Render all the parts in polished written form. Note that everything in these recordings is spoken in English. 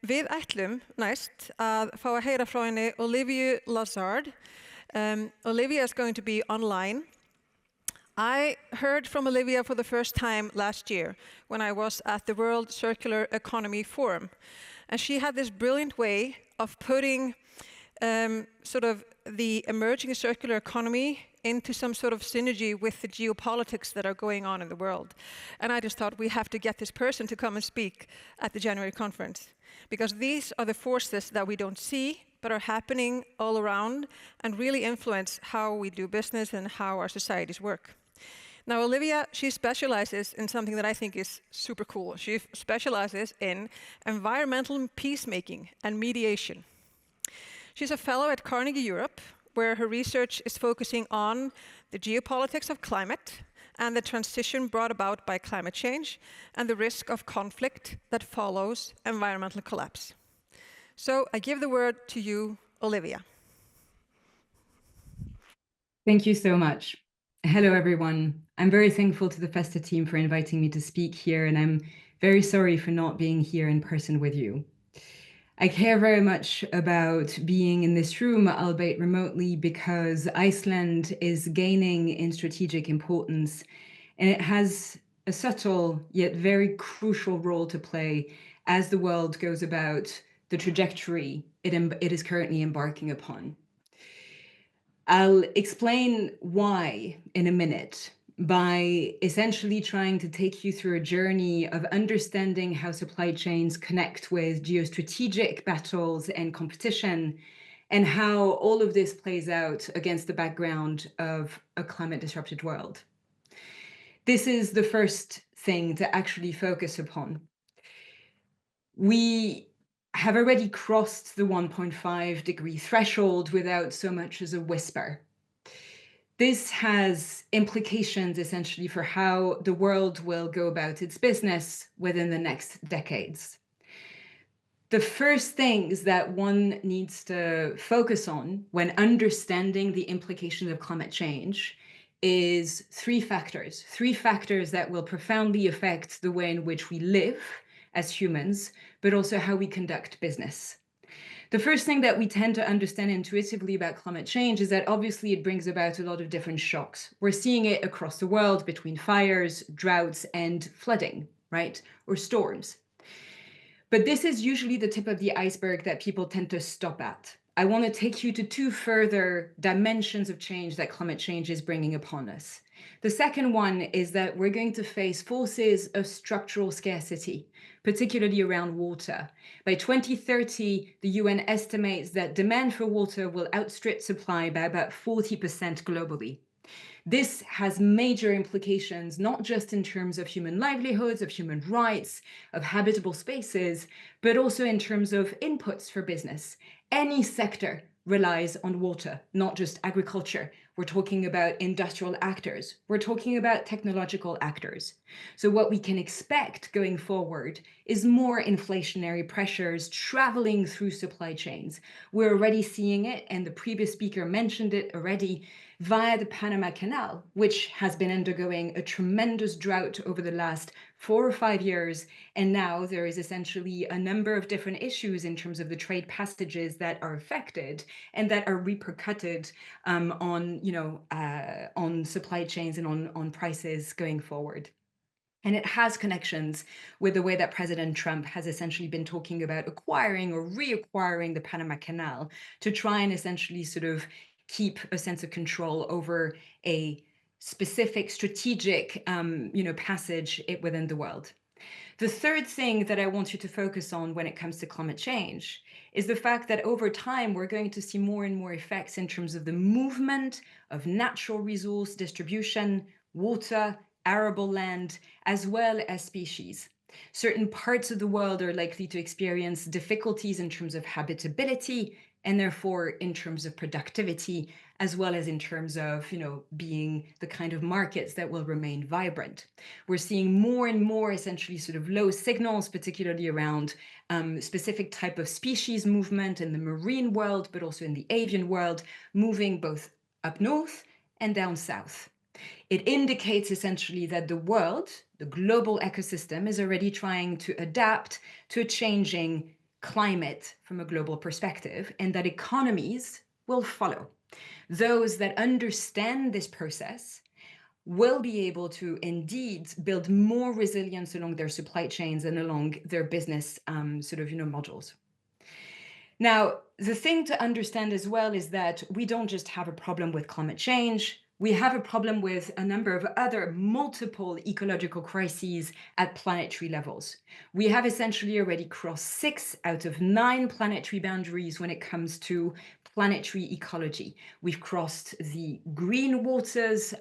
Við ætlum næst að fá að heyra frá henni Olivia Lazard. Olivia is going to be online. I heard from Olivia for the first time last year when I was at the World Circular Economy Forum. And she had this brilliant way of putting sort of the emerging circular economy into some sort of synergy with the geopolitics that are going on in the world. And I just thought we have to get this person to come and speak at the January conference, because these are the forces that we don't see but are happening all around and really influence how we do business and how our societies work. Now, Olivia, she specializes in something that I think is super cool. She specializes in environmental peacemaking and mediation. She's a fellow at Carnegie Europe, where her research is focusing on the geopolitics of climate and the transition brought about by climate change and the risk of conflict that follows environmental collapse. So I give the word to you, Olivia. Thank you so much. Hello, everyone. I'm very thankful to the Festa team for inviting me to speak here, and I'm very sorry for not being here in person with you. I care very much about being in this room, albeit remotely, because Iceland is gaining in strategic importance, and it has a subtle yet very crucial role to play as the world goes about the trajectory it is currently embarking upon. I'll explain why in a minute by essentially trying to take you through a journey of understanding how supply chains connect with geostrategic battles and competition, and how all of this plays out against the background of a climate-disrupted world. This is the first thing to actually focus upon. We have already crossed the 1.5 degree threshold without so much as a whisper. This has implications essentially for how the world will go about its business within the next decades. The first things that one needs to focus on when understanding the implications of climate change is three factors that will profoundly affect the way in which we live as humans, but also how we conduct business. The first thing that we tend to understand intuitively about climate change is that obviously it brings about a lot of different shocks. We're seeing it across the world between fires, droughts, and flooding, right? Or storms. But this is usually the tip of the iceberg that people tend to stop at. I want to take you to two further dimensions of change that climate change is bringing upon us. The second one is that we're going to face forces of structural scarcity, particularly around water. By 2030, the UN estimates that demand for water will outstrip supply by about 40% globally. This has major implications, not just in terms of human livelihoods, of human rights, of habitable spaces, but also in terms of inputs for business. Any sector relies on water, not just agriculture. We're talking about industrial actors. We're talking about technological actors. So what we can expect going forward is more inflationary pressures traveling through supply chains. We're already seeing it, and the previous speaker mentioned it already, via the Panama Canal, which has been undergoing a tremendous drought over the last 4 or 5 years. And now there is essentially a number of different issues in terms of the trade passages that are affected and that are repercuted on supply chains and on prices going forward. And it has connections with the way that President Trump has essentially been talking about acquiring or reacquiring the Panama Canal to try and essentially sort of keep a sense of control over a specific strategic passage within the world. The third thing that I want you to focus on when it comes to climate change is the fact that over time, we're going to see more and more effects in terms of the movement of natural resource distribution, water, arable land, as well as species. Certain parts of the world are likely to experience difficulties in terms of habitability, and therefore in terms of productivity, as well as in terms of being the kind of markets that will remain vibrant. We're seeing more and more essentially sort of low signals, particularly around specific type of species movement in the marine world, but also in the avian world, moving both up north and down south. It indicates essentially that the world, the global ecosystem, is already trying to adapt to a changing climate from a global perspective, and that economies will follow. Those that understand this process will be able to indeed build more resilience along their supply chains and along their business models. Now, the thing to understand as well is that we don't just have a problem with climate change. We have a problem with a number of other multiple ecological crises at planetary levels. We have essentially already crossed 6 out of 9 planetary boundaries when it comes to planetary ecology. We've crossed the green waters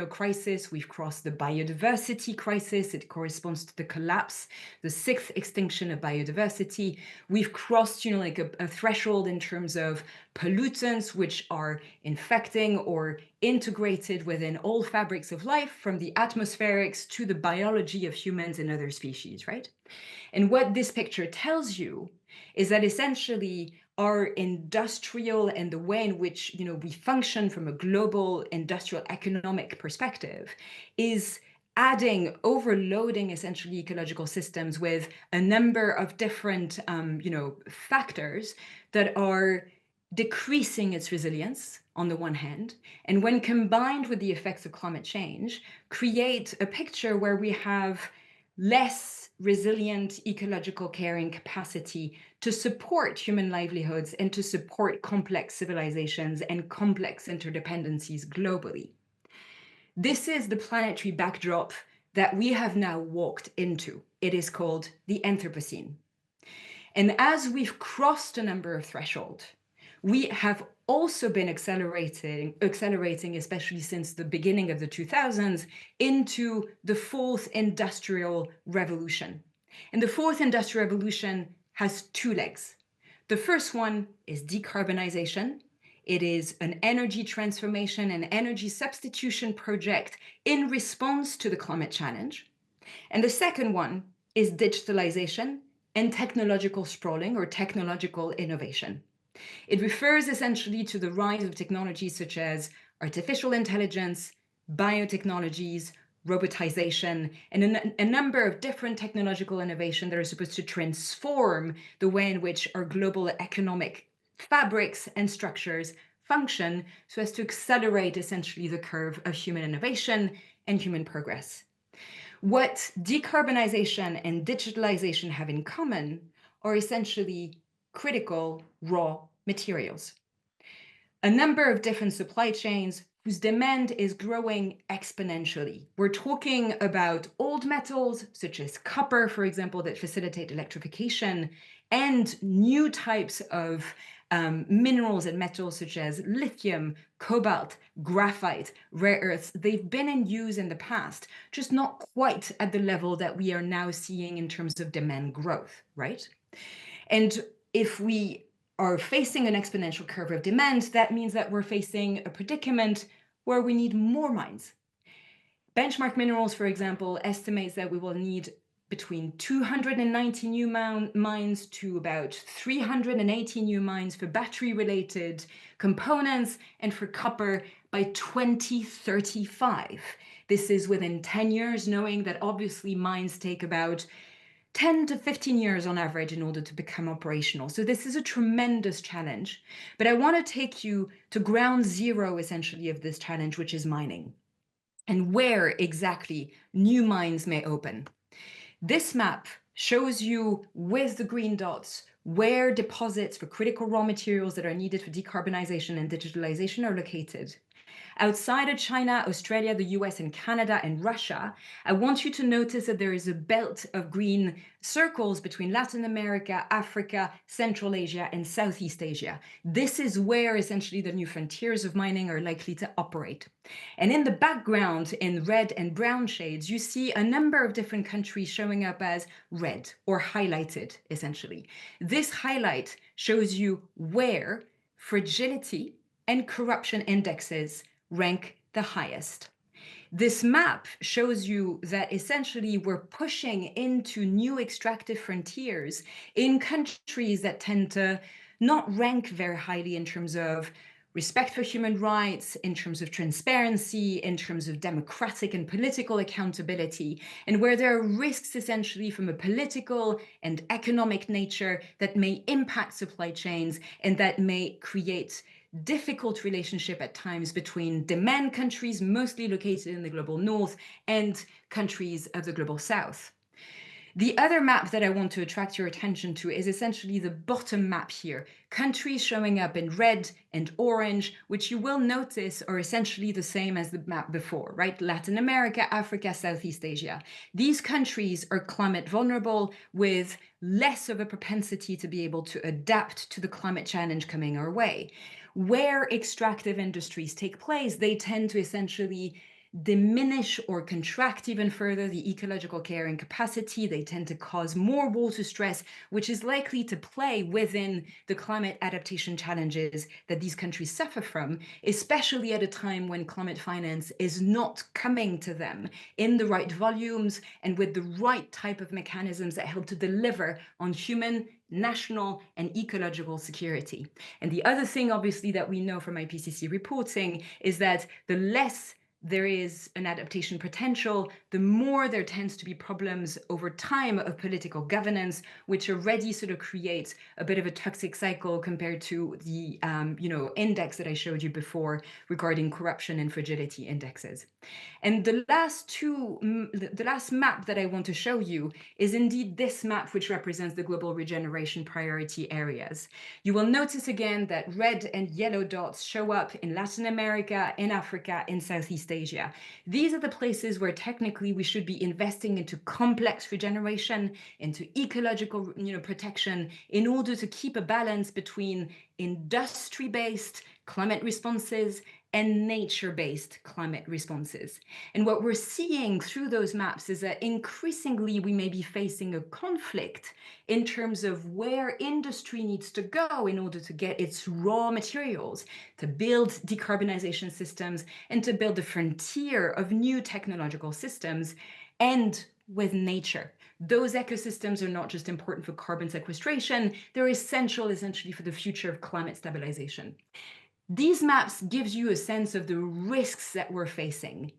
crisis. We've crossed the biodiversity crisis. It corresponds to the collapse, the 6th extinction of biodiversity. We've crossed a threshold in terms of pollutants, which are infecting or integrated within all fabrics of life, from the atmospherics to the biology of humans and other species, right? And what this picture tells you is that essentially our industrial and the way in which we function from a global industrial economic perspective is overloading essentially ecological systems with a number of different factors that are decreasing its resilience on the one hand, and when combined with the effects of climate change, create a picture where we have less resilient ecological carrying capacity to support human livelihoods and to support complex civilizations and complex interdependencies globally. This is the planetary backdrop that we have now walked into. It is called the Anthropocene. And as we've crossed a number of thresholds, we have also been accelerating, especially since the beginning of the 2000s, into the 4th industrial revolution. And the 4th industrial revolution has 2 legs. The first one is decarbonization. It is an energy transformation and energy substitution project in response to the climate challenge. And the second one is digitalization and technological sprawling or technological innovation. It refers essentially to the rise of technologies such as artificial intelligence, biotechnologies, robotization, and a number of different technological innovations that are supposed to transform the way in which our global economic fabrics and structures function so as to accelerate essentially the curve of human innovation and human progress. What decarbonization and digitalization have in common are essentially critical raw materials. A number of different supply chains whose demand is growing exponentially. We're talking about old metals, such as copper, for example, that facilitate electrification, and new types of minerals and metals such as lithium, cobalt, graphite, rare earths. They've been in use in the past, just not quite at the level that we are now seeing in terms of demand growth, right? And if we are facing an exponential curve of demand, that means that we're facing a predicament where we need more mines. Benchmark Minerals, for example, estimates that we will need between 290 new mines to about 380 new mines for battery-related components and for copper by 2035. This is within 10 years, knowing that obviously mines take about 10 to 15 years on average in order to become operational. So this is a tremendous challenge. But I want to take you to ground zero, essentially, of this challenge, which is mining, and where exactly new mines may open. This map shows you with the green dots where deposits for critical raw materials that are needed for decarbonization and digitalization are located. Outside of China, Australia, the US, and Canada, and Russia, I want you to notice that there is a belt of green circles between Latin America, Africa, Central Asia, and Southeast Asia. This is where essentially the new frontiers of mining are likely to operate. And in the background, in red and brown shades, you see a number of different countries showing up as red or highlighted, essentially. This highlight shows you where fragility and corruption indexes rank the highest. This map shows you that essentially we're pushing into new extractive frontiers in countries that tend to not rank very highly in terms of respect for human rights, in terms of transparency, in terms of democratic and political accountability, and where there are risks essentially from a political and economic nature that may impact supply chains and that may create difficult relationship at times between demand countries, mostly located in the global north, and countries of the global south. The other map that I want to attract your attention to is essentially the bottom map here. Countries showing up in red and orange, which you will notice are essentially the same as the map before, right? Latin America, Africa, Southeast Asia. These countries are climate vulnerable with less of a propensity to be able to adapt to the climate challenge coming our way. Where extractive industries take place, they tend to essentially diminish or contract even further the ecological carrying capacity. They tend to cause more water stress, which is likely to play within the climate adaptation challenges that these countries suffer from, especially at a time when climate finance is not coming to them in the right volumes and with the right type of mechanisms that help to deliver on human, national, and ecological security. And the other thing, obviously, that we know from IPCC reporting is that the less there is an adaptation potential, the more there tends to be problems over time of political governance, which already sort of creates a bit of a toxic cycle compared to the index that I showed you before regarding corruption and fragility indexes. And the last map that I want to show you is indeed this map, which represents the global regeneration priority areas. You will notice again that red and yellow dots show up in Latin America, in Africa, in Southeast Asia. These are the places where technically we should be investing into complex regeneration, into ecological protection, in order to keep a balance between industry-based climate responses and nature-based climate responses. And what we're seeing through those maps is that increasingly we may be facing a conflict in terms of where industry needs to go in order to get its raw materials, to build decarbonization systems, and to build the frontier of new technological systems, and with nature. Those ecosystems are not just important for carbon sequestration, they're essential essentially for the future of climate stabilization. These maps gives you a sense of the risks that we're facing.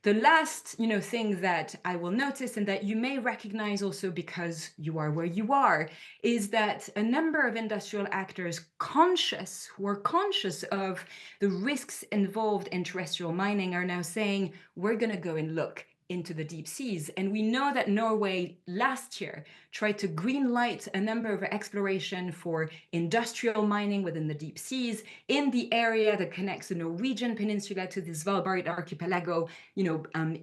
The last thing that I will notice, and that you may recognize also because you are where you are, is that a number of industrial actors who are conscious of the risks involved in terrestrial mining are now saying, we're going to go and look into the deep seas. And we know that Norway last year tried to green light a number of exploration for industrial mining within the deep seas in the area that connects the Norwegian peninsula to the Svalbard archipelago,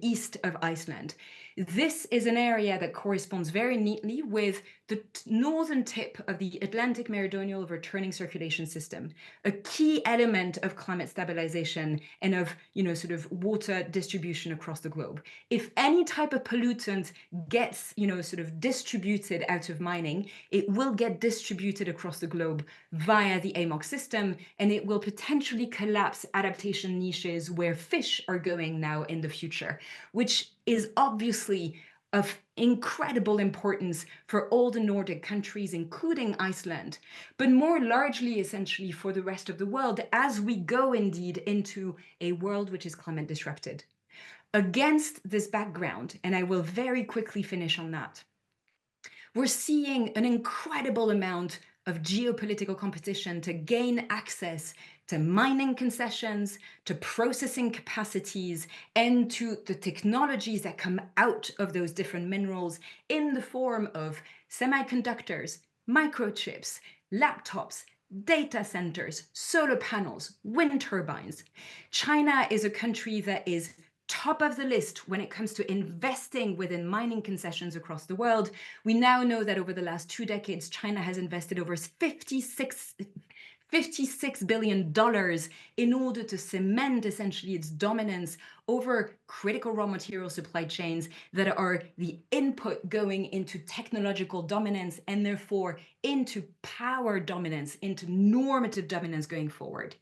east of Iceland. This is an area that corresponds very neatly with the northern tip of the Atlantic meridional returning circulation system, a key element of climate stabilization and of, sort of water distribution across the globe. If any type of pollutant gets, sort of distributed out of mining, it will get distributed across the globe via the AMOC system, and it will potentially collapse adaptation niches where fish are going now in the future, which is obviously of incredible importance for all the Nordic countries, including Iceland, but more largely, essentially, for the rest of the world as we go indeed into a world which is climate disrupted. Against this background, and I will very quickly finish on that, we're seeing an incredible amount of geopolitical competition to gain access to mining concessions, to processing capacities, and to the technologies that come out of those different minerals in the form of semiconductors, microchips, laptops, data centers, solar panels, wind turbines. China is a country that is top of the list when it comes to investing within mining concessions across the world. We now know that over the last 2 decades, China has invested over $56 billion in order to cement essentially its dominance over critical raw material supply chains that are the input going into technological dominance and therefore into power dominance, into normative dominance going forward.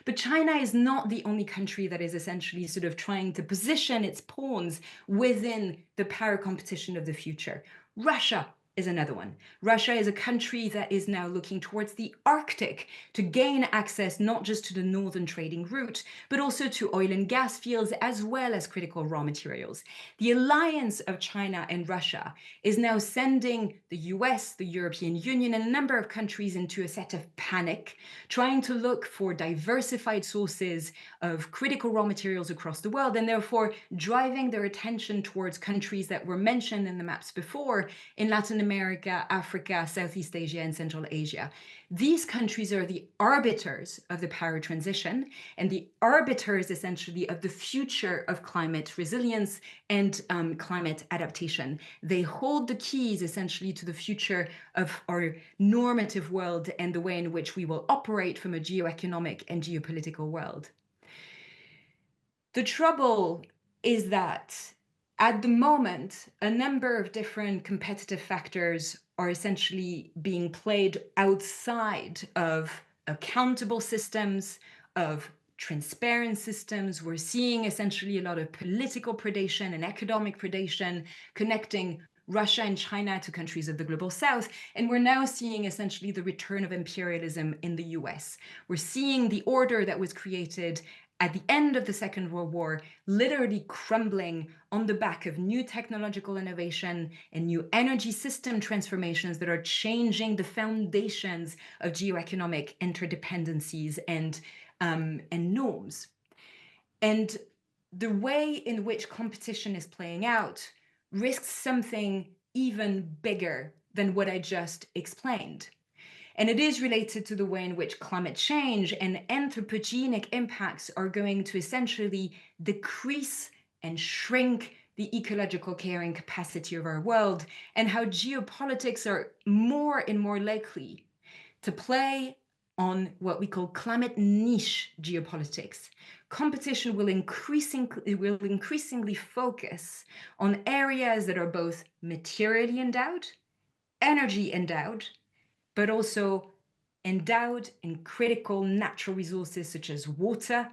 But China is not the only country that is essentially sort of trying to position its pawns within the power competition of the future. Russia is another one. Russia is a country that is now looking towards the Arctic to gain access not just to the northern trading route, but also to oil and gas fields as well as critical raw materials. The alliance of China and Russia is now sending the US, the European Union, and a number of countries into a set of panic, trying to look for diversified sources of critical raw materials across the world, and therefore driving their attention towards countries that were mentioned in the maps before in Latin America, Africa, Southeast Asia, and Central Asia. These countries are the arbiters of the power transition and the arbiters essentially of the future of climate resilience and climate adaptation. They hold the keys essentially to the future of our normative world and the way in which we will operate from a geoeconomic and geopolitical world. The trouble is that at the moment, a number of different competitive factors are essentially being played outside of accountable systems, of transparent systems. We're seeing essentially a lot of political predation and economic predation connecting Russia and China to countries of the global south. And we're now seeing essentially the return of imperialism in the US. We're seeing the order that was created at the end of the Second World War literally crumbling on the back of new technological innovation and new energy system transformations that are changing the foundations of geoeconomic interdependencies and norms. And the way in which competition is playing out risks something even bigger than what I just explained. And it is related to the way in which climate change and anthropogenic impacts are going to essentially decrease and shrink the ecological carrying capacity of our world, and how geopolitics are more and more likely to play on what we call climate niche geopolitics. Competition will increasingly focus on areas that are both materially endowed, energy endowed, but also endowed in critical natural resources such as water,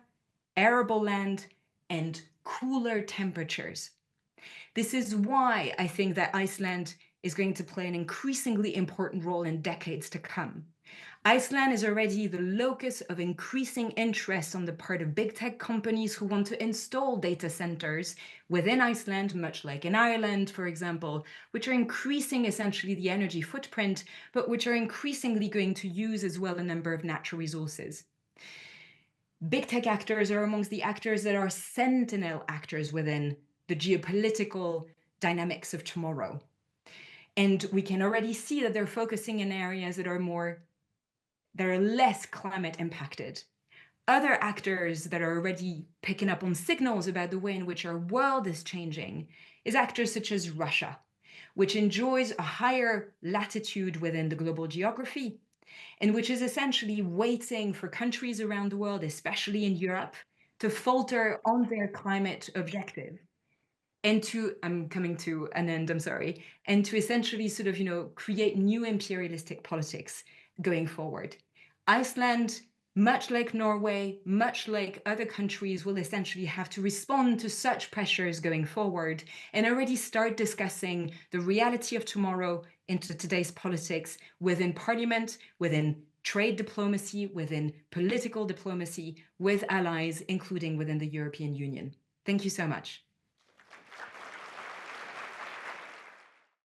arable land, and cooler temperatures. This is why I think that Iceland is going to play an increasingly important role in decades to come. Iceland is already the locus of increasing interest on the part of big tech companies who want to install data centers within Iceland, much like in Ireland, for example, which are increasing essentially the energy footprint, but which are increasingly going to use as well a number of natural resources. Big tech actors are amongst the actors that are sentinel actors within the geopolitical dynamics of tomorrow. And we can already see that they're focusing in areas that are less climate impacted. Other actors that are already picking up on signals about the way in which our world is changing is actors such as Russia, which enjoys a higher latitude within the global geography, and which is essentially waiting for countries around the world, especially in Europe, to falter on their climate objective. And I'm coming to an end, I'm sorry, and to essentially sort of, create new imperialistic politics going forward. Iceland, much like Norway, much like other countries, will essentially have to respond to such pressures going forward and already start discussing the reality of tomorrow into today's politics within parliament, within trade diplomacy, within political diplomacy, with allies, including within the European Union. Thank you so much.